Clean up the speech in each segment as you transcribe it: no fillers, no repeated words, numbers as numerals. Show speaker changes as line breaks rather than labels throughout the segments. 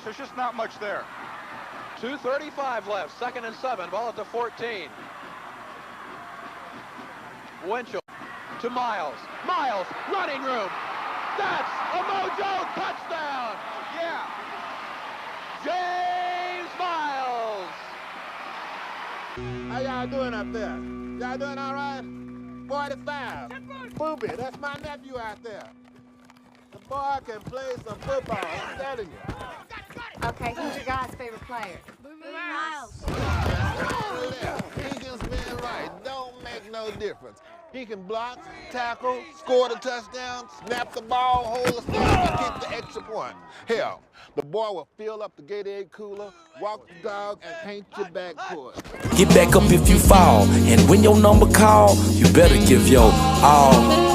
There's just not much there.
2:35 left, 2nd and 7, ball at the 14. Winchell to Miles. Miles, running room. That's a mojo touchdown.
Yeah.
James Miles.
How y'all doing up there? Y'all doing all right? 45. Boobie, that's my nephew out there. The boy can play some football, I'm telling you.
Okay, who's your guy's favorite player?
Booby Miles.
He can spin right, don't make no difference. He can block, tackle, score the touchdown, snap the ball, hold the snap, and get the extra point. Hell, the boy will fill up the Gatorade cooler, walk the dog, and paint your backboard.
Get back up if you fall, and when your number call, you better give your all.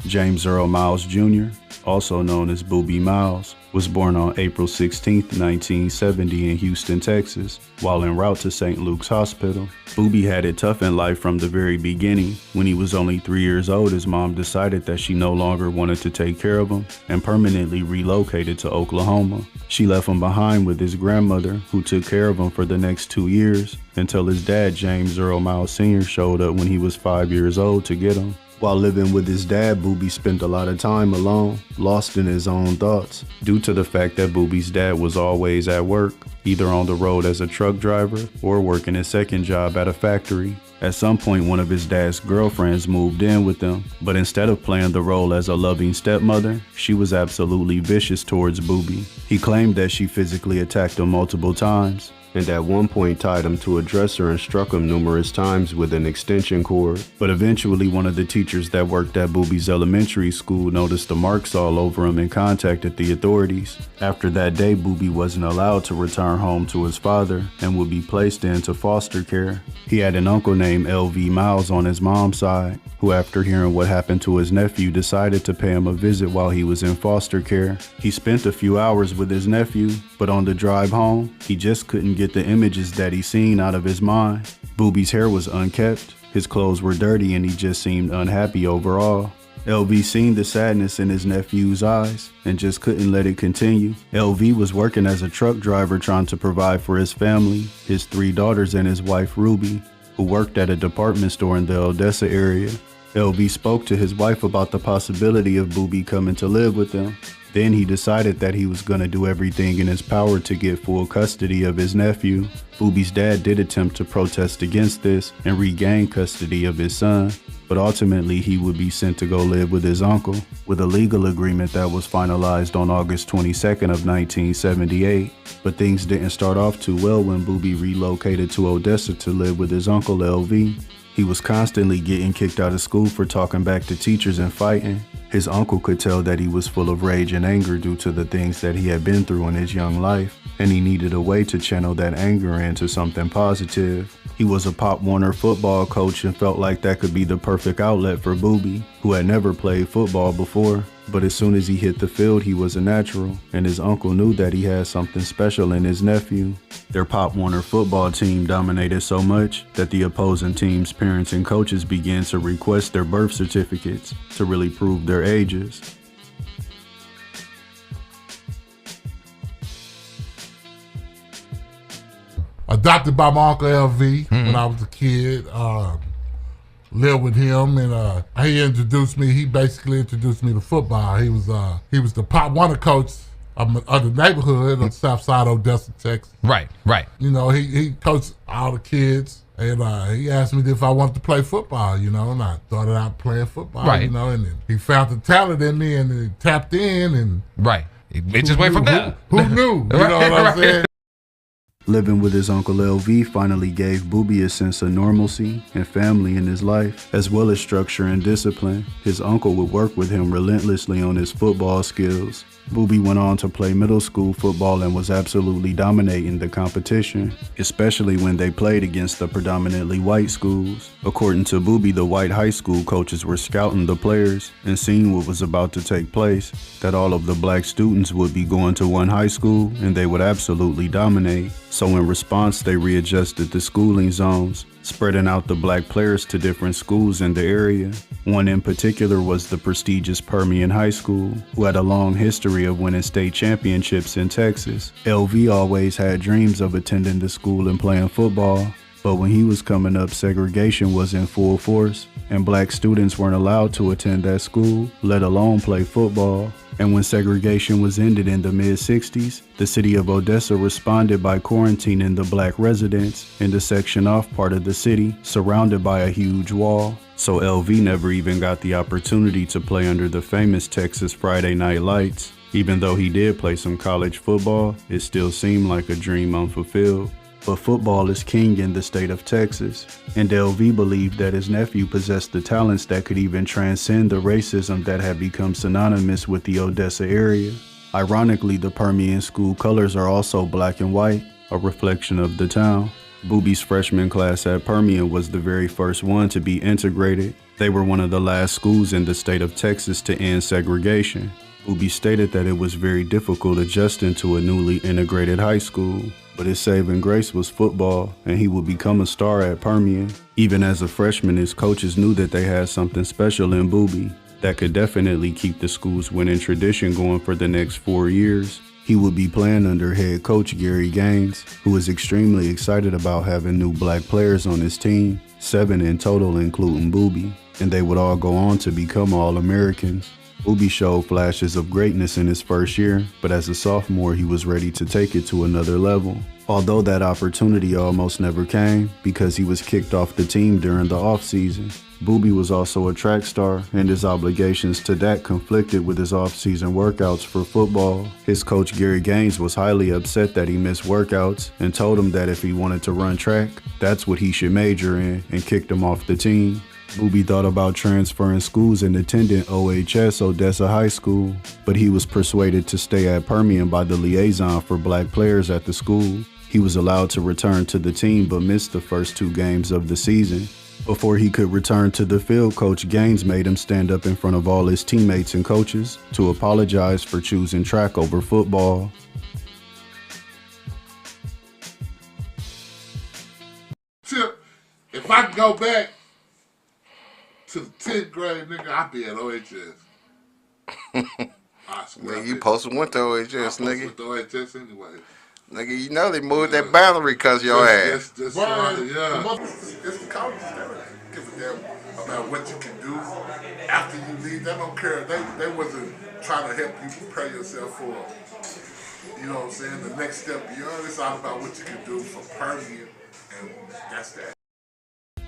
James Earl Miles Jr., also known as Booby Miles, was born on April 16, 1970 in Houston, Texas. While en route to St. Luke's Hospital, Boobie had it tough in life from the very beginning. When he was only 3 years old, his mom decided that she no longer wanted to take care of him and permanently relocated to Oklahoma. She left him behind with his grandmother, who took care of him for the next 2 years until his dad, James Earl Miles Sr., showed up when he was 5 years old to get him. While living with his dad, Boobie spent a lot of time alone, lost in his own thoughts, due to the fact that Boobie's dad was always at work, either on the road as a truck driver or working his second job at a factory. At some point, one of his dad's girlfriends moved in with them, but instead of playing the role as a loving stepmother, she was absolutely vicious towards Boobie. He claimed that she physically attacked him multiple times, and at one point tied him to a dresser and struck him numerous times with an extension cord. But eventually one of the teachers that worked at Boobie's elementary school noticed the marks all over him and contacted the authorities. After that day, Boobie wasn't allowed to return home to his father and would be placed into foster care. He had an uncle named L.V. Miles on his mom's side, who after hearing what happened to his nephew decided to pay him a visit while he was in foster care. He spent a few hours with his nephew, but on the drive home, he just couldn't get the images that he seen out of his mind. Boobie's hair was unkempt, his clothes were dirty, and he just seemed unhappy overall. LV seen the sadness in his nephew's eyes and just couldn't let it continue. LV was working as a truck driver trying to provide for his family, his 3 daughters, and his wife Ruby, who worked at a department store in the Odessa area. LV spoke to his wife about the possibility of Boobie coming to live with them. Then he decided that he was going to do everything in his power to get full custody of his nephew. Boobie's dad did attempt to protest against this and regain custody of his son, but ultimately he would be sent to go live with his uncle, with a legal agreement that was finalized on August 22nd of 1978. But things didn't start off too well when Boobie relocated to Odessa to live with his uncle LV. He was constantly getting kicked out of school for talking back to teachers and fighting. His uncle could tell that he was full of rage and anger due to the things that he had been through in his young life, and he needed a way to channel that anger into something positive. He was a Pop Warner football coach and felt like that could be the perfect outlet for Boobie, who had never played football before. But as soon as he hit the field, he was a natural, and his uncle knew that he had something special in his nephew. Their Pop Warner football team dominated so much that the opposing team's parents and coaches began to request their birth certificates to really prove their ages.
Adopted by my Uncle LV when I was a kid. Lived with him, and he basically introduced me to football. He was the Pop Warner coach of the neighborhood on the south side of Odessa, Texas.
Right.
You know, he coached all the kids, and he asked me if I wanted to play football, you know, and I started out playing football, you know, and then he found the talent in me, and he tapped in, and
it just went from there.
Who knew? You know what I'm saying?
Living with his Uncle LV finally gave Boobie a sense of normalcy and family in his life, as well as structure and discipline. His uncle would work with him relentlessly on his football skills. Boobie went on to play middle school football and was absolutely dominating the competition, especially when they played against the predominantly white schools. According to Boobie, the white high school coaches were scouting the players and seeing what was about to take place, that all of the black students would be going to one high school and they would absolutely dominate. So in response, they readjusted the schooling zones spreading out the black players to different schools in the area. One in particular was the prestigious Permian High School, who had a long history of winning state championships in Texas. LV always had dreams of attending the school and playing football, but when he was coming up, segregation was in full force, and black students weren't allowed to attend that school, let alone play football. And when segregation was ended in the mid-60s, the city of Odessa responded by quarantining the black residents in the section off part of the city, surrounded by a huge wall. So LV never even got the opportunity to play under the famous Texas Friday Night Lights. Even though he did play some college football, it still seemed like a dream unfulfilled. But football is king in the state of Texas, and LV believed that his nephew possessed the talents that could even transcend the racism that had become synonymous with the Odessa area. Ironically, the Permian school colors are also black and white, a reflection of the town. Boobie's freshman class at Permian was the very first one to be integrated. They were one of the last schools in the state of Texas to end segregation. Boobie stated that it was very difficult adjusting to a newly integrated high school, but his saving grace was football, and he would become a star at Permian. Even as a freshman, his coaches knew that they had something special in Boobie that could definitely keep the school's winning tradition going for the next 4 years. He would be playing under head coach Gary Gaines, who was extremely excited about having new black players on his team, 7 in total including Boobie, and they would all go on to become All-Americans. Boobie showed flashes of greatness in his first year, but as a sophomore he was ready to take it to another level. Although that opportunity almost never came because he was kicked off the team during the off-season. Boobie was also a track star, and his obligations to that conflicted with his off-season workouts for football. His coach Gary Gaines was highly upset that he missed workouts and told him that if he wanted to run track, that's what he should major in, and kicked him off the team. Boobie thought about transferring schools and attending OHS, Odessa High School, but he was persuaded to stay at Permian by the liaison for black players at the school. He was allowed to return to the team but missed the first 2 games of the season. Before he could return to the field, Coach Gaines made him stand up in front of all his teammates and coaches to apologize for choosing track over football.
Chip, if I could go back to the 10th grade, nigga, I'd be at OHS.
Nigga, you supposed to went to OHS, nigga.
Went to OHS anyway.
Nigga, you know they moved that boundary because your ass.
Just yeah. It's the coaches that give a damn about what you can do after you leave. They don't care. They wasn't trying to help you prepare yourself for, you know what I'm saying, the next step beyond. It's all about what you can do for Permian, and that's that.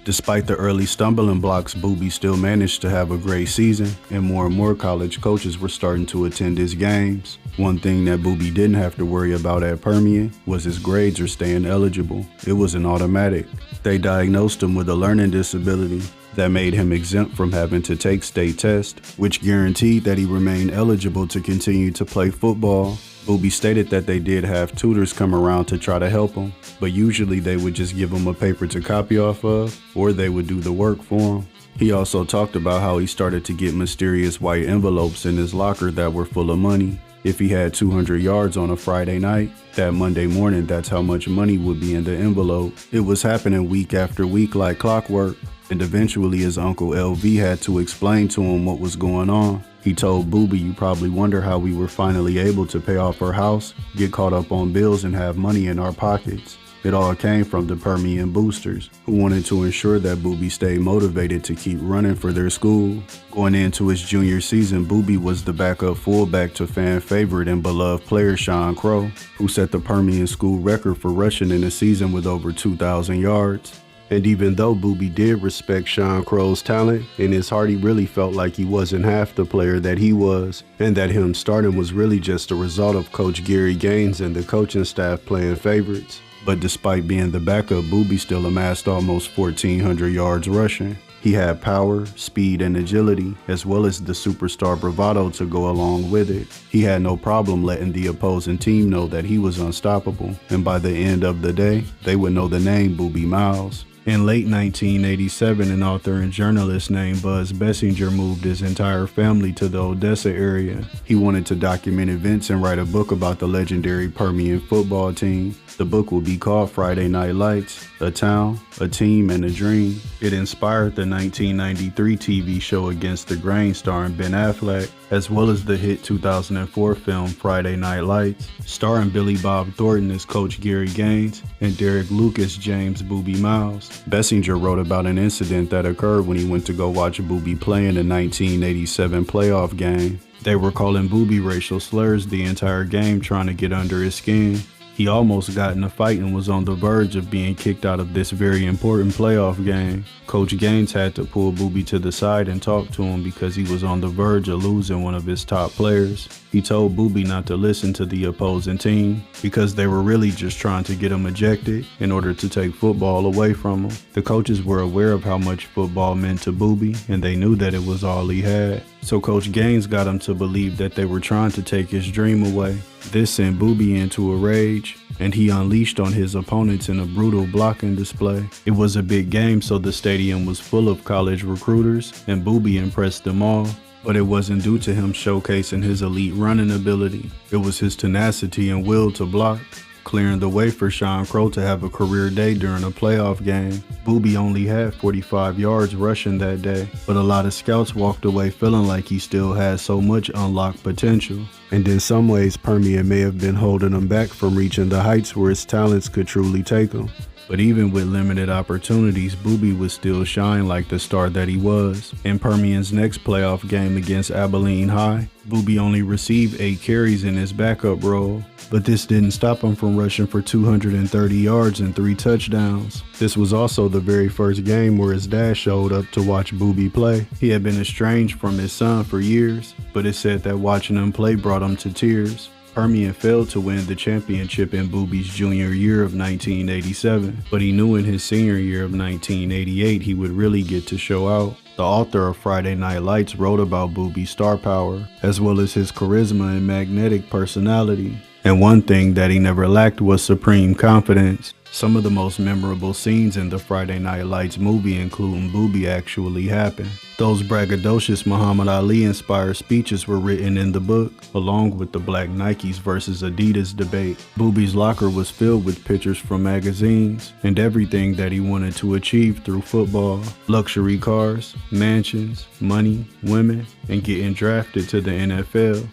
Despite the early stumbling blocks, Boobie still managed to have a great season, and more college coaches were starting to attend his games. One thing that Boobie didn't have to worry about at Permian was his grades or staying eligible. It was an automatic. They diagnosed him with a learning disability that made him exempt from having to take state tests, which guaranteed that he remained eligible to continue to play football. Boobie stated that they did have tutors come around to try to help him, but usually they would just give him a paper to copy off of, or they would do the work for him. He also talked about how he started to get mysterious white envelopes in his locker that were full of money. If he had 200 yards on a Friday night, that Monday morning that's how much money would be in the envelope. It was happening week after week like clockwork, and eventually his uncle LV had to explain to him what was going on. He told Boobie, "You probably wonder how we were finally able to pay off our house, get caught up on bills, and have money in our pockets. It all came from the Permian boosters, who wanted to ensure that Boobie stayed motivated to keep running for their school." Going into his junior season, Boobie was the backup fullback to fan favorite and beloved player Sean Crow, who set the Permian school record for rushing in a season with over 2,000 yards. And even though Boobie did respect Sean Crow's talent, in his heart he really felt like he wasn't half the player that he was, and that him starting was really just a result of Coach Gary Gaines and the coaching staff playing favorites. But despite being the backup, Boobie still amassed almost 1,400 yards rushing. He had power, speed, and agility, as well as the superstar bravado to go along with it. He had no problem letting the opposing team know that he was unstoppable, and by the end of the day, they would know the name Booby Miles. In late 1987, an author and journalist named Buzz Bessinger moved his entire family to the Odessa area. He wanted to document events and write a book about the legendary Permian football team. The book will be called Friday Night Lights, A Town, a Team, and a Dream. It inspired the 1993 TV show Against the Grain starring Ben Affleck, as well as the hit 2004 film Friday Night Lights, starring Billy Bob Thornton as Coach Gary Gaines and Derek Lucas James Booby Miles. Bessinger wrote about an incident that occurred when he went to go watch Boobie play in the 1987 playoff game. They were calling Boobie racial slurs the entire game, trying to get under his skin. He almost got in a fight and was on the verge of being kicked out of this very important playoff game. Coach Gaines had to pull Boobie to the side and talk to him because he was on the verge of losing one of his top players. He told Boobie not to listen to the opposing team because they were really just trying to get him ejected in order to take football away from him. The coaches were aware of how much football meant to Boobie, and they knew that it was all he had. So Coach Gaines got him to believe that they were trying to take his dream away. This sent Boobie into a rage, and he unleashed on his opponents in a brutal blocking display. It was a big game, so the stadium was full of college recruiters, and Boobie impressed them all. But it wasn't due to him showcasing his elite running ability. It was his tenacity and will to block, clearing the way for Sean Crow to have a career day during a playoff game. Boobie only had 45 yards rushing that day, but a lot of scouts walked away feeling like he still had so much unlocked potential. And in some ways, Permian may have been holding him back from reaching the heights where his talents could truly take him. But even with limited opportunities, Boobie would still shine like the star that he was. In Permian's next playoff game against Abilene High, Boobie only received 8 carries in his backup role. But this didn't stop him from rushing for 230 yards and 3 touchdowns. This was also the very first game where his dad showed up to watch Boobie play. He had been estranged from his son for years, but it said that watching him play brought him to tears. Permian failed to win the championship in Boobie's junior year of 1987, but he knew in his senior year of 1988 he would really get to show out. The author of Friday Night Lights wrote about Boobie's star power, as well as his charisma and magnetic personality. And one thing that he never lacked was supreme confidence. Some of the most memorable scenes in the Friday Night Lights movie, including Boobie, actually happened. Those braggadocious Muhammad Ali-inspired speeches were written in the book, along with the Black Nikes versus Adidas debate. Boobie's locker was filled with pictures from magazines and everything that he wanted to achieve through football. Luxury cars, mansions, money, women, and getting drafted to the NFL.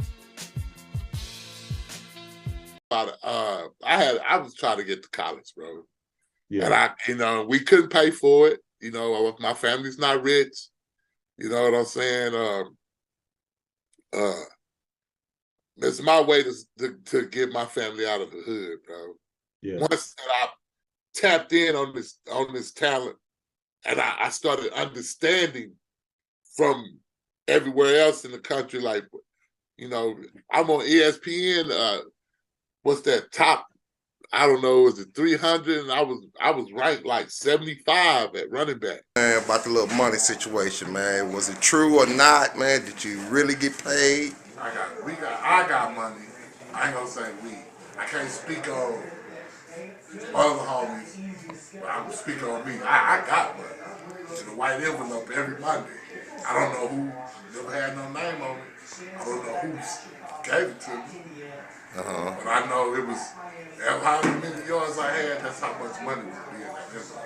I was trying to get to college, bro. Yeah. And we couldn't pay for it. My family's not rich. You know what I'm saying? It's my way to get my family out of the hood, bro. Yeah. Once that I tapped in on this talent, and I started understanding from everywhere else in the country, like, I'm on ESPN. What's that top? I don't know. Was it 300? And I was ranked like 75 at running back.
Man, about the little money situation, man. Was it true or not, man? Did you really get paid?
I got money. I ain't gonna say we. I can't speak on other homies, but I'm speaking on me. I got money. In a white envelope every Monday. I don't know who never had no name on it. I don't know who gave it to me. But I know it was how many yards I had, that's how much money was being in that envelope.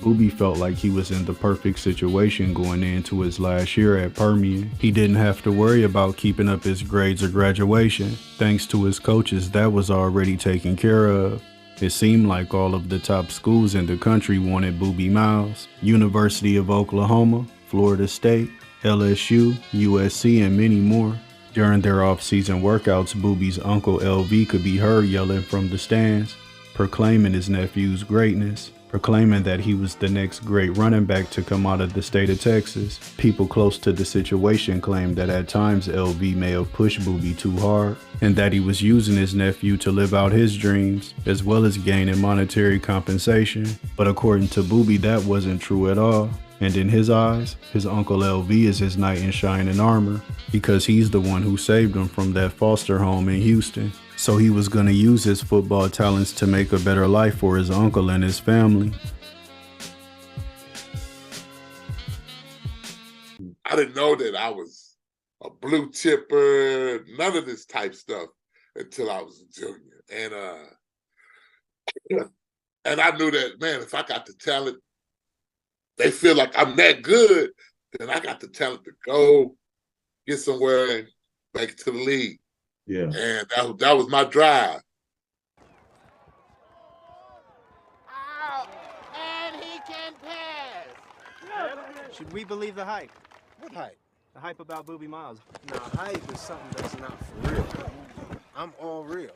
Boobie felt like he was in the perfect situation going into his last year at Permian. He didn't have to worry about keeping up his grades or graduation. Thanks to his coaches, that was already taken care of. It seemed like all of the top schools in the country wanted Booby Miles. University of Oklahoma, Florida State, LSU, USC, and many more. During their off-season workouts, Boobie's uncle LV could be heard yelling from the stands, proclaiming his nephew's greatness, proclaiming that he was the next great running back to come out of the state of Texas. People close to the situation claimed that at times LV may have pushed Boobie too hard, and that he was using his nephew to live out his dreams, as well as gaining monetary compensation. But according to Boobie, that wasn't true at all. And in his eyes, his uncle LV is his knight in shining armor, because he's the one who saved him from that foster home in Houston. So he was going to use his football talents to make a better life for his uncle and his family.
I didn't know that I was a blue chipper, none of this type stuff until I was a junior. And I knew that, man, if I got the talent, they feel like I'm that good, then I got the talent to go get somewhere and make it to the league.
Yeah.
And that was my drive.
Out, and he can pass.
Should we believe the hype?
What hype?
The hype about Booby Miles.
Now, hype is something that's not for real. I'm all real.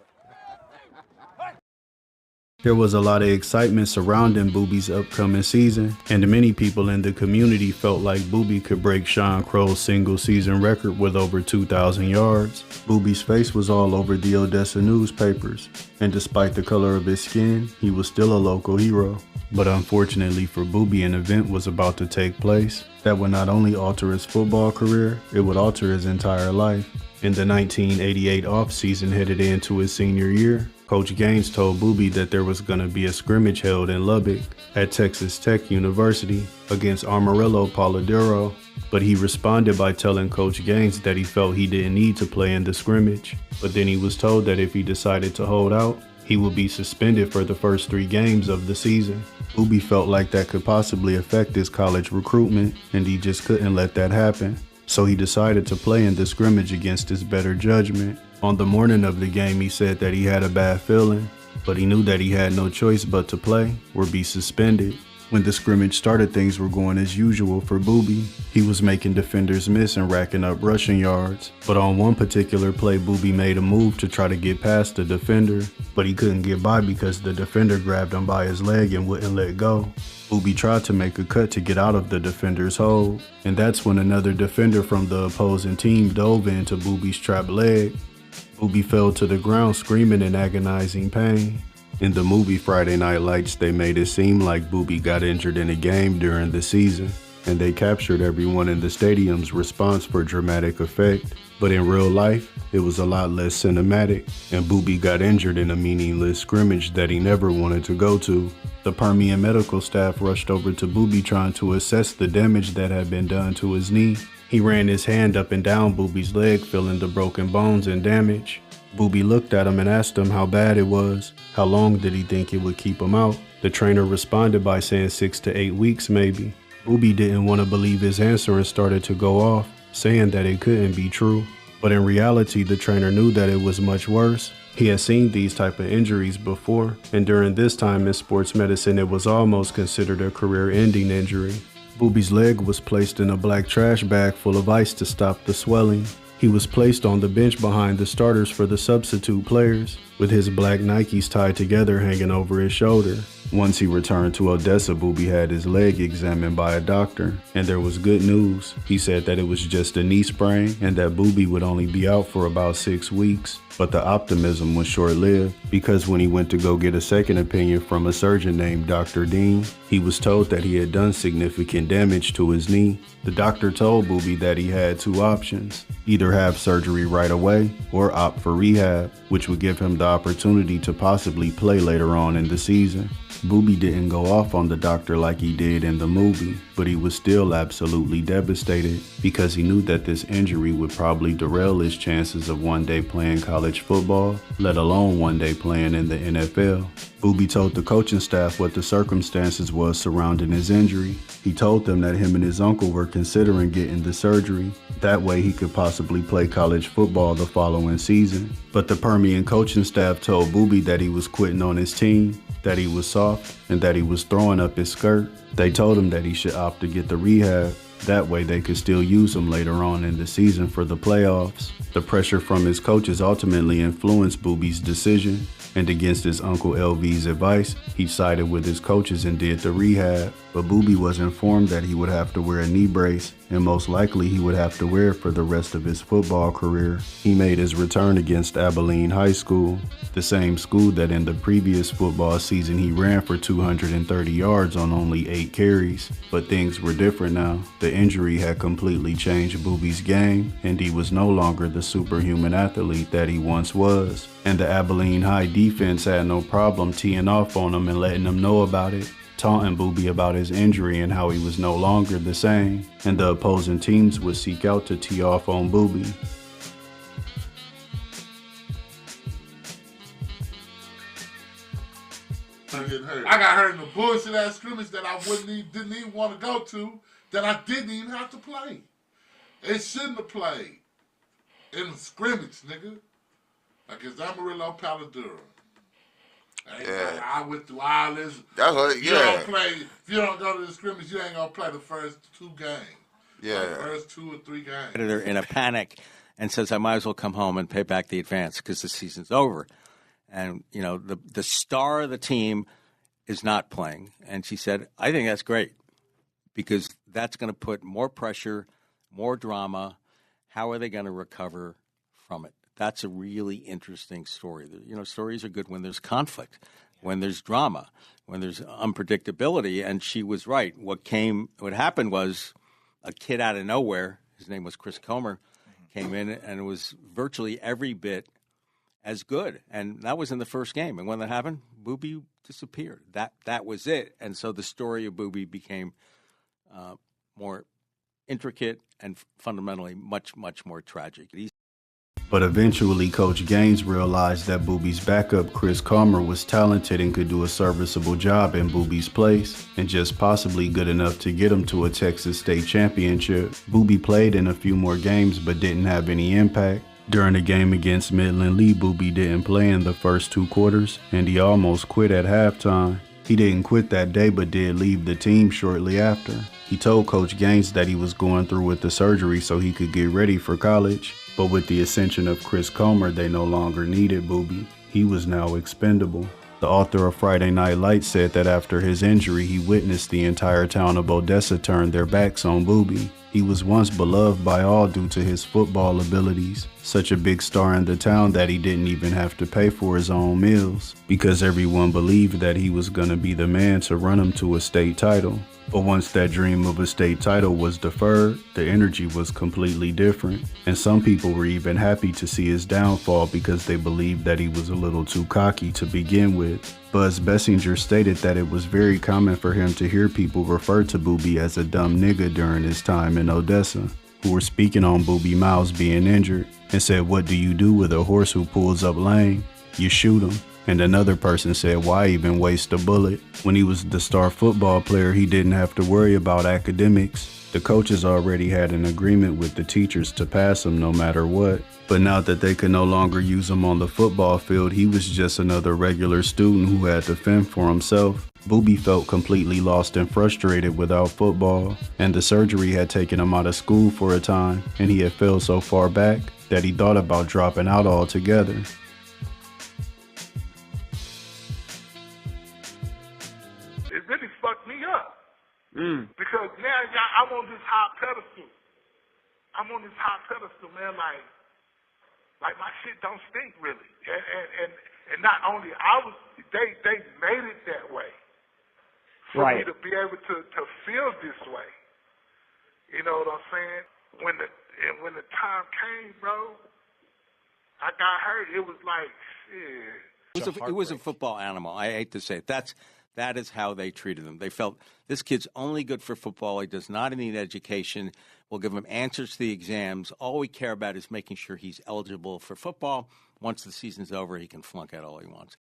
There was a lot of excitement surrounding Boobie's upcoming season, and many people in the community felt like Boobie could break Sean Crow's single-season record with over 2,000 yards. Boobie's face was all over the Odessa newspapers, and despite the color of his skin, he was still a local hero. But unfortunately for Boobie, an event was about to take place that would not only alter his football career, it would alter his entire life. In the 1988 offseason headed into his senior year, Coach Gaines told Boobie that there was going to be a scrimmage held in Lubbock at Texas Tech University against Amarillo Polidoro, but he responded by telling Coach Gaines that he felt he didn't need to play in the scrimmage, but then he was told that if he decided to hold out, he would be suspended for the first 3 games of the season. Boobie felt like that could possibly affect his college recruitment, and he just couldn't let that happen. So he decided to play in the scrimmage against his better judgment. On the morning of the game, he said that he had a bad feeling, but he knew that he had no choice but to play or be suspended. When the scrimmage started, things were going as usual for Boobie. He was making defenders miss and racking up rushing yards. But on one particular play, Boobie made a move to try to get past the defender, but he couldn't get by because the defender grabbed him by his leg and wouldn't let go. Boobie tried to make a cut to get out of the defender's hold, and that's when another defender from the opposing team dove into Boobie's trapped leg. Boobie fell to the ground screaming in agonizing pain. In the movie Friday Night Lights, they made it seem like Boobie got injured in a game during the season, and they captured everyone in the stadium's response for dramatic effect. But in real life, it was a lot less cinematic, and Boobie got injured in a meaningless scrimmage that he never wanted to go to. The Permian medical staff rushed over to Boobie trying to assess the damage that had been done to his knee. He ran his hand up and down Boobie's leg, feeling the broken bones and damage. Boobie looked at him and asked him how bad it was. How long did he think it would keep him out? The trainer responded by saying 6 to 8 weeks maybe. Boobie didn't want to believe his answer and started to go off, saying that it couldn't be true. But in reality, the trainer knew that it was much worse. He had seen these type of injuries before, and during this time in sports medicine, it was almost considered a career-ending injury. Boobie's leg was placed in a black trash bag full of ice to stop the swelling. He was placed on the bench behind the starters for the substitute players, with his black Nikes tied together hanging over his shoulder. Once he returned to Odessa, Boobie had his leg examined by a doctor, and there was good news. He said that it was just a knee sprain and that Boobie would only be out for about 6 weeks. But the optimism was short-lived, because when he went to go get a second opinion from a surgeon named Dr. Dean, he was told that he had done significant damage to his knee. The doctor told Boobie that he had 2 options: either have surgery right away or opt for rehab, which would give him the opportunity to possibly play later on in the season. Boobie didn't go off on the doctor like he did in the movie, but he was still absolutely devastated because he knew that this injury would probably derail his chances of one day playing college football, let alone one day playing in the NFL. Boobie told the coaching staff what the circumstances was surrounding his injury. He told them that him and his uncle were considering getting the surgery. That way he could possibly play college football the following season. But the Permian coaching staff told Boobie that he was quitting on his team, that he was soft, and that he was throwing up his skirt. They told him that he should opt to get the rehab. That way they could still use him later on in the season for the playoffs. The pressure from his coaches ultimately influenced Boobie's decision, and against his Uncle LV's advice, he sided with his coaches and did the rehab. But Boobie was informed that he would have to wear a knee brace, and most likely he would have to wear it for the rest of his football career. He made his return against Abilene High School, the same school that in the previous football season he ran for 230 yards on only 8 carries. But things were different now. The injury had completely changed Boobie's game, and he was no longer the superhuman athlete that he once was. And the Abilene High defense had no problem teeing off on him and letting him know about it. taunting Boobie about his injury and how he was no longer the same, and the opposing teams would seek out to tee off on Boobie.
I got hurt in a bullshit ass scrimmage that I didn't even want to go to, that I didn't even have to play. It shouldn't have played in a scrimmage, nigga. Against Amarillo Paladura.
Yeah.
I went through all this.
That's what,
You don't play, if you don't go to the scrimmage, you ain't gonna play the first 2 games.
Yeah.
The first 2 or 3 games.
Editor in a panic and says, I might as well come home and pay back the advance because the season's over. And, you know, the star of the team is not playing. And she said, I think that's great because that's going to put more pressure, more drama. How are they going to recover from it? That's a really interesting story. You know, stories are good when there's conflict, when there's drama, when there's unpredictability. And she was right. What happened was a kid out of nowhere, his name was Chris Comer, came in and it was virtually every bit as good. And that was in the first game. And when that happened, Boobie disappeared. That was it. And so the story of Boobie became more intricate and fundamentally much, much more tragic.
But eventually, Coach Gaines realized that Boobie's backup, Chris Comer, was talented and could do a serviceable job in Boobie's place, and just possibly good enough to get him to a Texas State championship. Boobie played in a few more games but didn't have any impact. During the game against Midland Lee, Boobie didn't play in the first 2 quarters, and he almost quit at halftime. He didn't quit that day but did leave the team shortly after. He told Coach Gaines that he was going through with the surgery so he could get ready for college. But with the ascension of Chris Comer, they no longer needed Boobie. He was now expendable. The author of Friday Night Lights said that after his injury, he witnessed the entire town of Odessa turn their backs on Boobie. He was once beloved by all due to his football abilities, such a big star in the town that he didn't even have to pay for his own meals, because everyone believed that he was going to be the man to run him to a state title. But once that dream of a state title was deferred, the energy was completely different, and some people were even happy to see his downfall because they believed that he was a little too cocky to begin with. Buzz Bessinger stated that it was very common for him to hear people refer to Boobie as a dumb nigga during his time in Odessa, who were speaking on Booby Miles being injured, and said, what do you do with a horse who pulls up lame? You shoot him. And another person said, why even waste a bullet? When he was the star football player, he didn't have to worry about academics. The coaches already had an agreement with the teachers to pass him no matter what. But now that they could no longer use him on the football field, he was just another regular student who had to fend for himself. Boobie felt completely lost and frustrated without football, and the surgery had taken him out of school for a time, and he had fell so far back that he thought about dropping out altogether.
It really fucked me up. Because now I'm on this high pedestal. Man, like my shit don't stink really. And not only they made it that way for me to be able to feel this way. You know what I'm saying? When the time came, bro, I got hurt. It was like, shit.
It was a football animal. I hate to say it. That is how they treated him. They felt this kid's only good for football. He does not need education. We'll give him answers to the exams. All we care about is making sure he's eligible for football. Once the season's over, he can flunk out all he wants.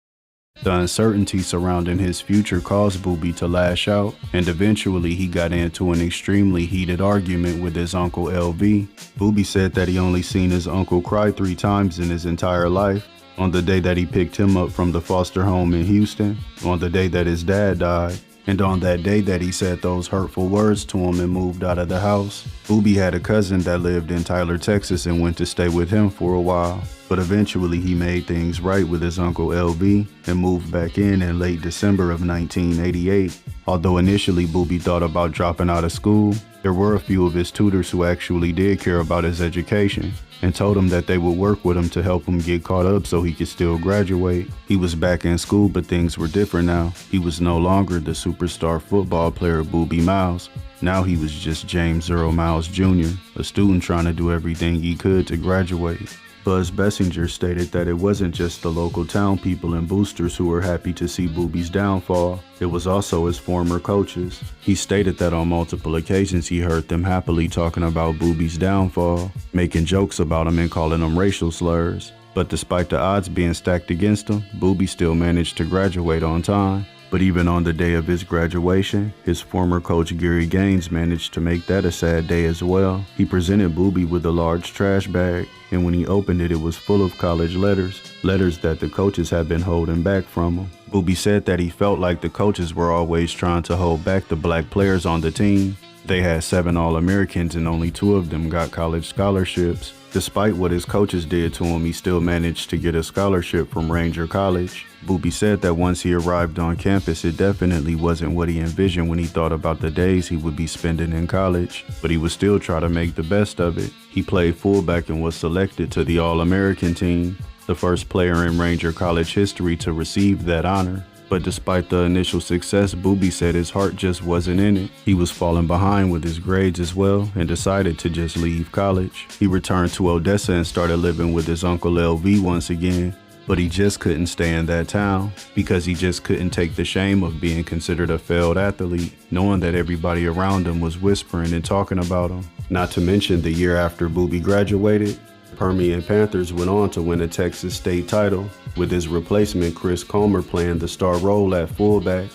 The uncertainty surrounding his future caused Boobie to lash out, and eventually he got into an extremely heated argument with his uncle LV. Boobie said that he only seen his uncle cry 3 times in his entire life. On the day that he picked him up from the foster home in Houston, on the day that his dad died, and on that day that he said those hurtful words to him and moved out of the house. Boobie had a cousin that lived in Tyler, Texas and went to stay with him for a while. But eventually he made things right with his uncle LV and moved back in late December of 1988. Although initially Boobie thought about dropping out of school, there were a few of his tutors who actually did care about his education and told him that they would work with him to help him get caught up so he could still graduate. He was back in school, but things were different now. He was no longer the superstar football player Booby Miles. Now he was just James Earl Miles Jr., a student trying to do everything he could to graduate. Buzz Bessinger stated that it wasn't just the local town people and boosters who were happy to see Boobie's downfall, it was also his former coaches. He stated that on multiple occasions he heard them happily talking about Boobie's downfall, making jokes about him and calling them racial slurs. But despite the odds being stacked against him, Boobie still managed to graduate on time. But even on the day of his graduation, his former coach Gary Gaines managed to make that a sad day as well. He presented Boobie with a large trash bag, and when he opened it, it was full of college letters that the coaches had been holding back from him. Boobie said that he felt like the coaches were always trying to hold back the black players on the team. They had 7 All-Americans and only 2 of them got college scholarships. Despite what his coaches did to him, he still managed to get a scholarship from Ranger College. Boobie said that once he arrived on campus, it definitely wasn't what he envisioned when he thought about the days he would be spending in college, but he would still try to make the best of it. He played fullback and was selected to the All-American team, the first player in Ranger College history to receive that honor. But despite the initial success, Boobie said his heart just wasn't in it. He was falling behind with his grades as well and decided to just leave college. He returned to Odessa and started living with his uncle LV once again. But he just couldn't stay in that town because he just couldn't take the shame of being considered a failed athlete, knowing that everybody around him was whispering and talking about him. Not to mention the year after Boobie graduated, Permian Panthers went on to win a Texas state title, with his replacement Chris Comer playing the star role at fullback.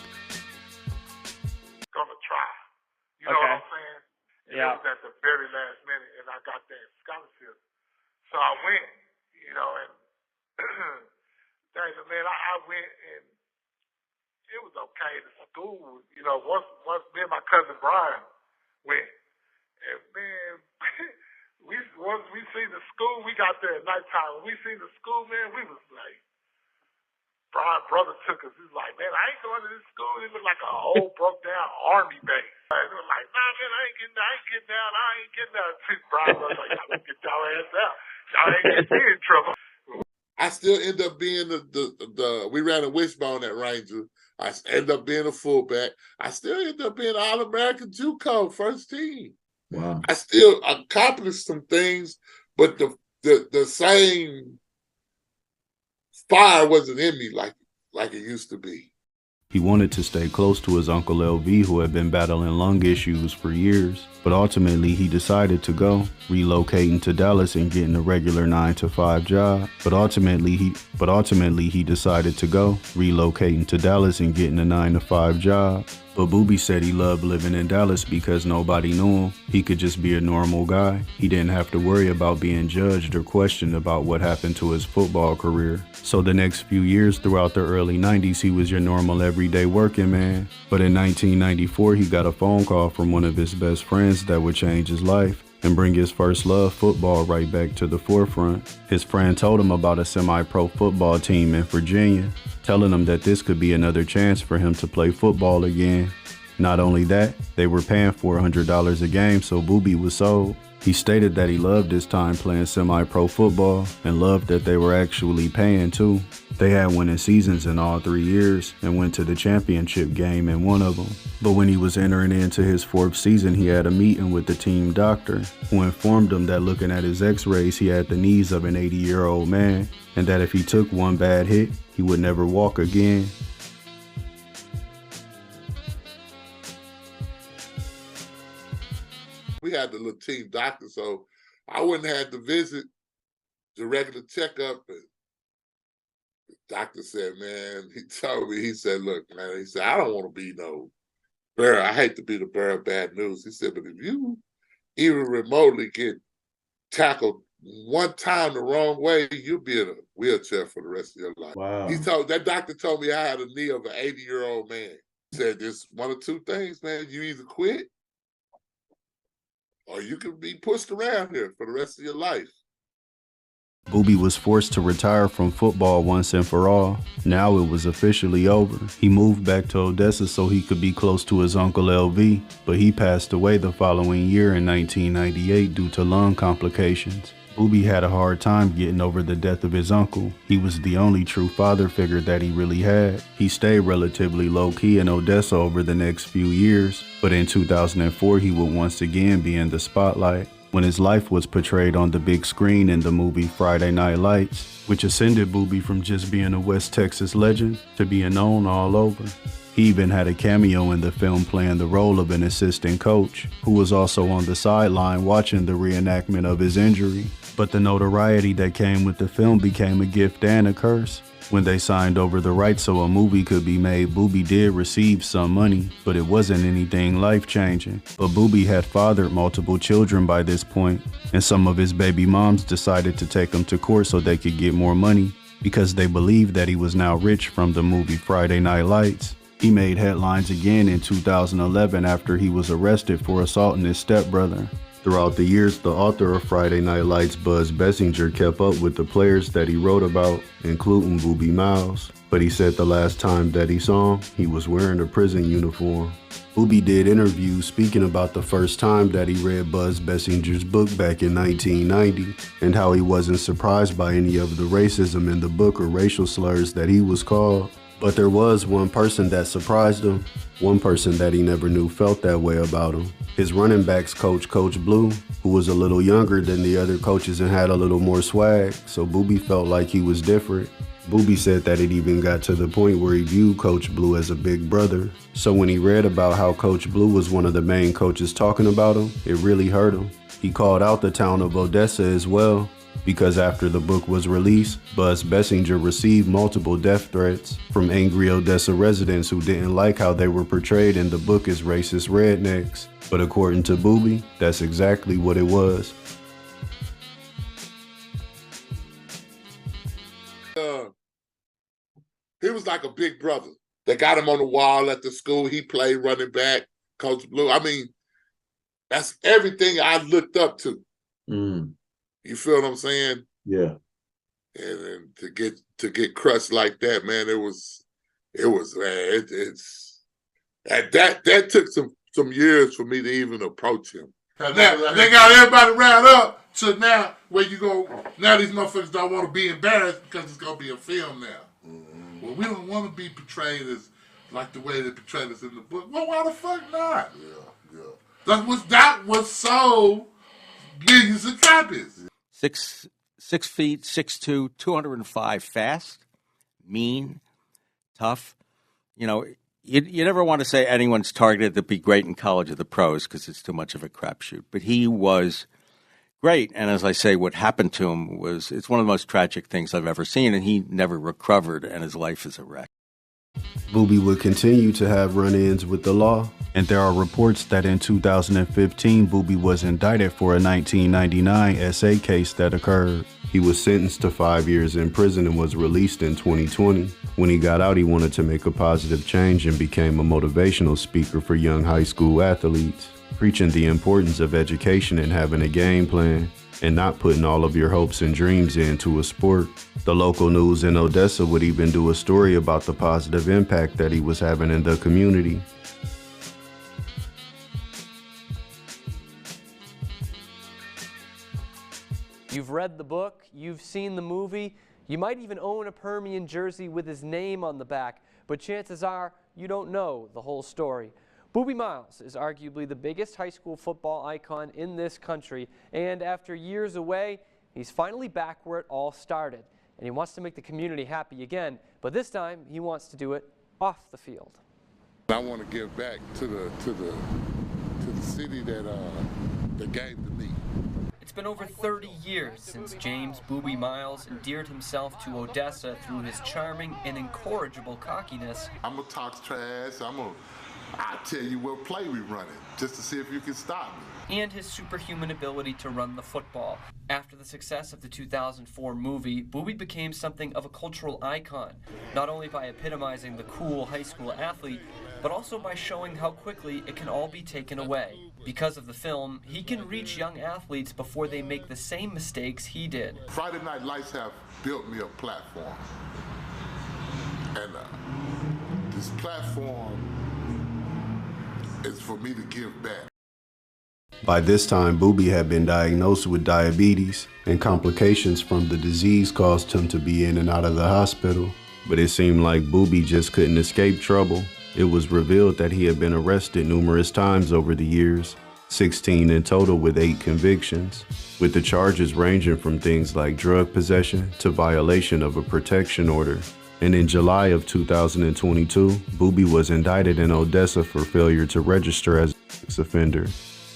Gonna try. You know what I'm saying?
Yeah.
It was at the very last minute, and I got that scholarship. So I went, you know, and man, I went, and it was okay. The school, you know, once me and my cousin Brian went, and man, once we seen the school, we got there at nighttime. When we seen the school, man, we was like, Brian's brother took us. He was like, man, I ain't going to this school. It looked like a old broke down army base. And we was like, nah, man, I ain't getting down. Brian was like, y'all get y'all ass out. Y'all ain't getting me in trouble.
I still end up being we ran a wishbone at Ranger. I end up being a fullback. I still end up being All-American JUCO first team.
Wow.
I still accomplished some things, but the same fire wasn't in me like it used to be.
He wanted to stay close to his uncle LV, who had been battling lung issues for years, but ultimately he decided to go, relocating to Dallas and getting a regular 9-to-5 job. But ultimately he decided to go, relocating to Dallas and getting a 9-to-5 job. But Boobie said he loved living in Dallas because nobody knew him. He could just be a normal guy. He didn't have to worry about being judged or questioned about what happened to his football career. So the next few years throughout the early 90s, he was your normal everyday working man. But in 1994, he got a phone call from one of his best friends that would change his life and bring his first love, football, right back to the forefront. His friend told him about a semi-pro football team in Virginia, telling him that this could be another chance for him to play football again. Not only that, they were paying $400 a game, so Boobie was sold. He stated that he loved his time playing semi-pro football and loved that they were actually paying too. They had winning seasons in all 3 years and went to the championship game in one of them. But when he was entering into his 4th season, he had a meeting with the team doctor, who informed him that looking at his x-rays, he had the knees of an 80-year-old man, and that if he took one bad hit, he would never walk again.
We had the little team doctor, so I wouldn't have to visit the regular checkup. And the doctor said, man, he told me, he said, look, man, he said, I don't want to be no bearer. I hate to be the bearer of bad news. He said, but if you even remotely get tackled one time the wrong way, you'll be in a wheelchair for the rest of your life.
Wow.
That doctor told me I had a knee of an 80-year-old man. He said, there's one or two things, man. You either quit or you can be pushed around here for the rest of your life.
Boobie was forced to retire from football once and for all. Now it was officially over. He moved back to Odessa so he could be close to his uncle LV, but he passed away the following year in 1998 due to lung complications. Boobie had a hard time getting over the death of his uncle. He was the only true father figure that he really had. He stayed relatively low-key in Odessa over the next few years, but in 2004 he would once again be in the spotlight. when his life was portrayed on the big screen in the movie Friday Night Lights, which ascended Boobie from just being a West Texas legend to being known all over. He even had a cameo in the film playing the role of an assistant coach who was also on the sideline watching the reenactment of his injury. But the notoriety that came with the film became a gift and a curse. When they signed over the rights so a movie could be made, Boobie did receive some money, but it wasn't anything life-changing. But Boobie had fathered multiple children by this point, and some of his baby moms decided to take him to court so they could get more money because they believed that he was now rich from the movie Friday Night Lights. He made headlines again in 2011 after he was arrested for assaulting his stepbrother. Throughout the years, the author of Friday Night Lights, Buzz Bessinger, kept up with the players that he wrote about, including Booby Miles. But he said the last time that he saw him, he was wearing a prison uniform. Boobie did interviews speaking about the first time that he read Buzz Bessinger's book back in 1990 and how he wasn't surprised by any of the racism in the book or racial slurs that he was called. But there was one person that surprised him, one person that he never knew felt that way about him. His running backs coach, Coach Blue, who was a little younger than the other coaches and had a little more swag, so Boobie felt like he was different. Boobie said that it even got to the point where he viewed Coach Blue as a big brother. So when he read about how Coach Blue was one of the main coaches talking about him, it really hurt him. He called out the town of Odessa as well, because after the book was released, Buzz Bessinger received multiple death threats from angry Odessa residents who didn't like how they were portrayed in the book as racist rednecks. But according to Boobie, that's exactly what it was.
He was like a big brother. They got him on the wall at the school. He played running back, Coach Blue. I mean, that's everything I looked up to.
Mm.
You feel what I'm saying?
Yeah.
And to get crushed like that, man, it was man, that took some years for me to even approach him. Now they got everybody riled up to now where you go. Now these motherfuckers don't want to be embarrassed because it's gonna be a film now. Mm-hmm. Well, we don't want to be portrayed as like the way they portrayed us in the book. Well, why the fuck not? Yeah. That was sold millions of copies.
6 feet, 6'2", 205 fast, mean, tough. You know, you never want to say anyone's targeted to be great in college or the pros because it's too much of a crapshoot. But he was great. And as I say, what happened to him it's one of the most tragic things I've ever seen. And he never recovered and his life is a wreck.
Boobie would continue to have run-ins with the law, and there are reports that in 2015, Boobie was indicted for a 1999 SA case that occurred. He was sentenced to 5 years in prison and was released in 2020. When he got out, he wanted to make a positive change and became a motivational speaker for young high school athletes, preaching the importance of education and having a game plan, and not putting all of your hopes and dreams into a sport. The local news in Odessa would even do a story about the positive impact that he was having in the community.
You've read the book, you've seen the movie, you might even own a Permian jersey with his name on the back, but chances are you don't know the whole story. Booby Miles is arguably the biggest high school football icon in this country, and after years away, he's finally back where it all started. And he wants to make the community happy again, but this time he wants to do it off the field.
I want to give back to the city that gave to me.
It's been over 30 years since James Booby Miles endeared himself to Odessa through his charming and incorrigible cockiness.
I'm gonna talk trash. I'll tell you what play we running, just to see if you can stop me.
And his superhuman ability to run the football. After the success of the 2004 movie, Boobie became something of a cultural icon, not only by epitomizing the cool high school athlete, but also by showing how quickly it can all be taken away. Because of the film, he can reach young athletes before they make the same mistakes he did.
Friday Night Lights have built me a platform. And this platform is for me to give back.
By this time, Boobie had been diagnosed with diabetes, and complications from the disease caused him to be in and out of the hospital. But it seemed like Boobie just couldn't escape trouble. It was revealed that he had been arrested numerous times over the years, 16 in total with 8 convictions, with the charges ranging from things like drug possession to violation of a protection order. And in July of 2022, Boobie was indicted in Odessa for failure to register as a sex offender,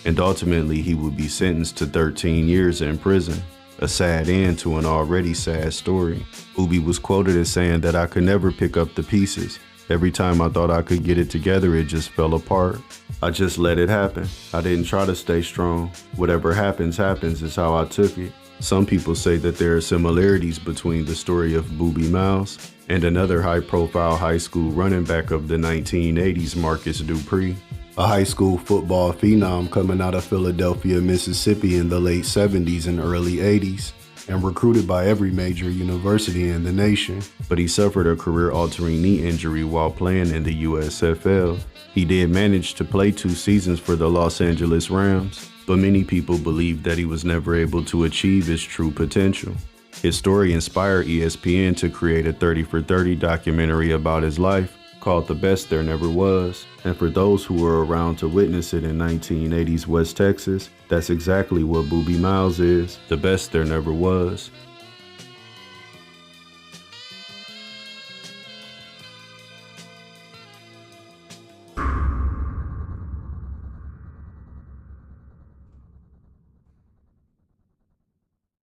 and ultimately he would be sentenced to 13 years in prison. A sad end to an already sad story. Boobie was quoted as saying that I could never pick up the pieces. Every time I thought I could get it together, it just fell apart. I just let it happen. I didn't try to stay strong. Whatever happens, happens is how I took it. Some people say that there are similarities between the story of Booby Miles and another high-profile high school running back of the 1980s, Marcus Dupree, a high school football phenom coming out of Philadelphia, Mississippi in the late 70s and early 80s, and recruited by every major university in the nation. But he suffered a career-altering knee injury while playing in the USFL. He did manage to play 2 seasons for the Los Angeles Rams, but many people believe that he was never able to achieve his true potential. His story inspired ESPN to create a 30 for 30 documentary about his life called The Best There Never Was. And for those who were around to witness it in 1980s West Texas, that's exactly what Booby Miles is, the best there never was.